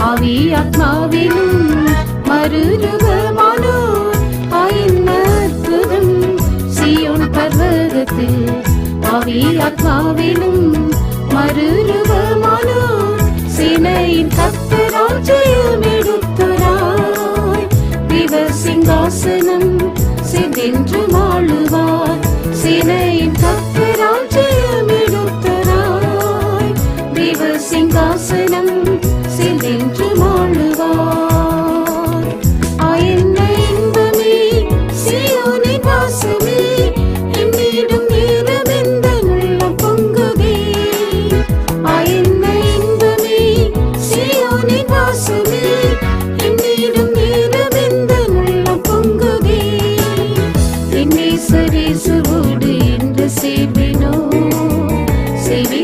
ஆவி ஆத்மாவிலும் மறுரூபமானோர் ஆயின் அற்புதம் சீயோன் பர்வதத்தில் ஆவி ஆத்மாவிலும் மறுரூபமானோர் சேனையின் கர்த்தரால் ஜெயம் எடுத்தோராய் தேவ சிங்காசனம் சென்றென்று ஆளுவார் சேனையின் கர்த்தரால் ஜெயம் எடுத்தோராய் தேவ சிங்காசனம் சென்றென்று ஆளுவார். ஆயன்ன இன்பமே சீயோனின் வாசமே என்னிடம் நேரமெந்த உள்ளம் பொங்குதே. ஆயன்ன இன்பமே சீயோனின் வாசமே என்னிடம் நேரமெந்த உள்ளம் பொங்குதே. என்னை சரேசுவோடு என்று சேர்வினோ செவி